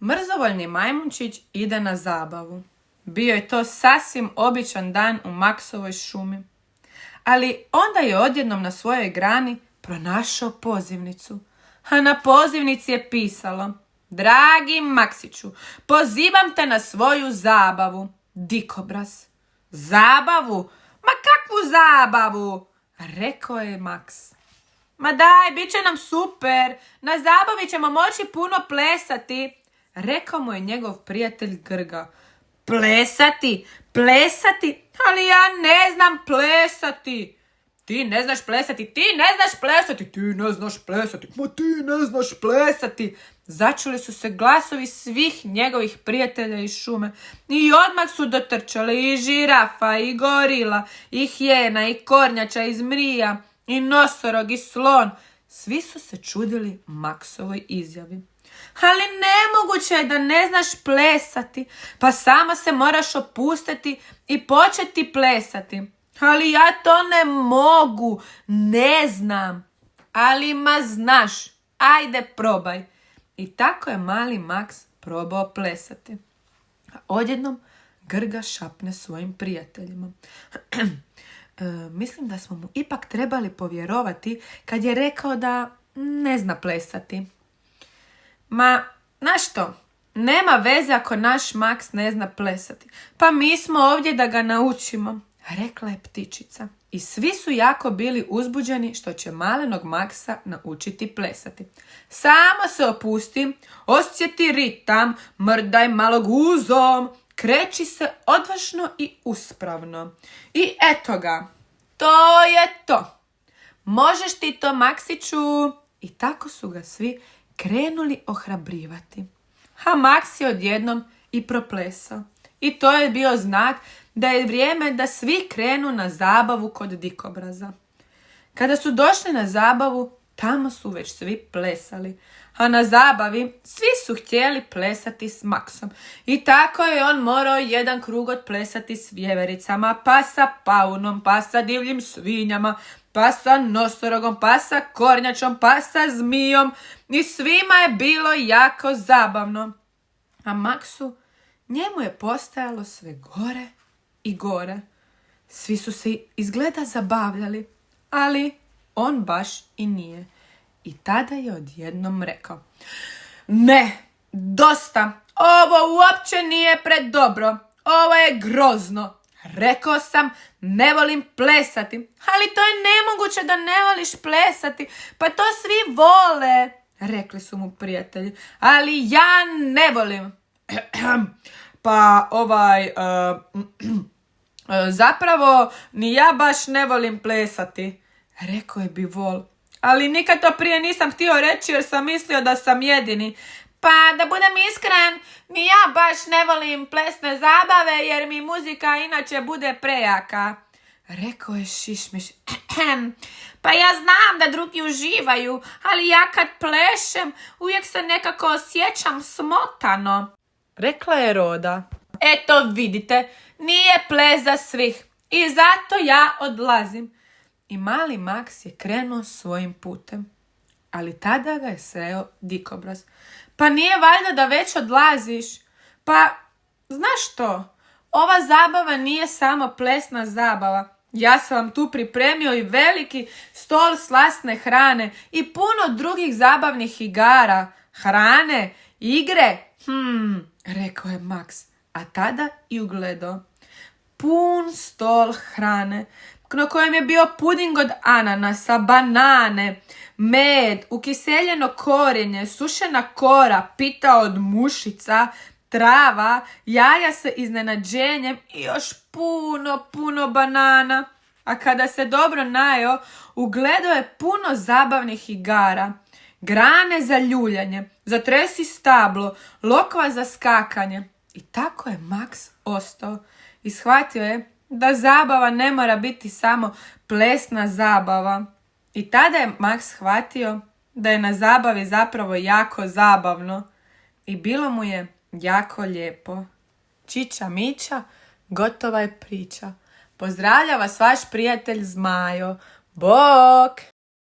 Mrzovoljni majmunčić ide na zabavu. Bio je to sasvim običan dan u Maksovoj šumi. Ali onda je odjednom na svojoj grani pronašao pozivnicu. A na pozivnici je pisalo: Dragi Maksiću, pozivam te na svoju zabavu. Dikobraz. Zabavu? Ma kakvu zabavu? Rekao je Maks. Ma daj, bit će nam super. Na zabavi ćemo moći puno plesati. Rekao mu je njegov prijatelj Grga. Plesati? Plesati? Ali ja ne znam plesati. Ti ne znaš plesati, ti ne znaš plesati, ti ne znaš plesati, ma ti ne znaš plesati. Začuli su se glasovi svih njegovih prijatelja iz šume i odmah su dotrčali i žirafa, i gorila, i hijena, i kornjača, i zmija, i nosorog, i slon. Svi su se čudili Maksovoj izjavi. Ali nemoguće je da ne znaš plesati, pa sama se moraš opustiti i početi plesati. Ali ja to ne mogu, ne znam. Ali ma znaš, ajde probaj. I tako je mali Maks probao plesati. A odjednom Grga šapne svojim prijateljima. Mislim da smo mu ipak trebali povjerovati kad je rekao da ne zna plesati. Ma, znaš što? Nema veze ako naš Maks ne zna plesati. Pa mi smo ovdje da ga naučimo, rekla je ptičica. I svi su jako bili uzbuđeni što će malenog Maksa naučiti plesati. Samo se opusti, osjeti ritam, mrdaj malo guzom, kreći se odvažno i uspravno. I eto ga, to je to. Možeš ti to, Maksiću? I tako su ga svi krenuli ohrabrivati. A Maks je odjednom i proplesao. I to je bio znak da je vrijeme da svi krenu na zabavu kod Dikobraza. Kada su došli na zabavu, tamo su već svi plesali. A na zabavi svi su htjeli plesati s Maksom. I tako je on morao jedan krug odplesati s vjevericama, pa sa paunom, pa sa divljim svinjama, pa sa nosorogom, pa sa kornjačom, pa sa zmijom. I svima je bilo jako zabavno. A Maksu, njemu je postajalo sve gore i gore. Svi su se izgleda zabavljali, ali on baš i nije. I tada je odjednom rekao: Ne, dosta, ovo uopće nije predobro, ovo je grozno. Rekao sam, ne volim plesati, ali to je nemoguće da ne voliš plesati, pa to svi vole, rekli su mu prijatelji, ali ja ne volim. Pa zapravo ni ja baš ne volim plesati, rekao je Bivol. Ali nikad to prije nisam htio reći jer sam mislio da sam jedini. Pa da budem iskren, ni ja baš ne volim plesne zabave jer mi muzika inače bude prejaka, rekao je Šišmiš. Pa ja znam da drugi uživaju, ali ja kad plešem uvijek se nekako osjećam smotano, rekla je Roda. Eto vidite, nije ples za svih i zato ja odlazim. I mali Maks je krenuo svojim putem. Ali tada ga je sreo Dikobraz. Pa nije valjda da već odlaziš? Pa, znaš što? Ova zabava nije samo plesna zabava. Ja sam vam tu pripremio i veliki stol slasne hrane i puno drugih zabavnih igara. Hrane, igre, rekao je Maks. A tada i ugledao pun stol hrane, na kojem je bio puding od ananasa, banane, med, ukiseljeno korijenje, sušena kora, pita od mušica, trava, jaja sa iznenađenjem i još puno banana. A kada se dobro najeo, ugledao je puno zabavnih igara. Grane za ljuljanje, zatresi stablo, lokva za skakanje. I tako je Maks ostao i shvatio je da zabava ne mora biti samo plesna zabava. I tada je Maks shvatio da je na zabavi zapravo jako zabavno i bilo mu je jako lijepo. Čiča miča, gotova je priča. Pozdravlja vas vaš prijatelj Zmajo. Bok!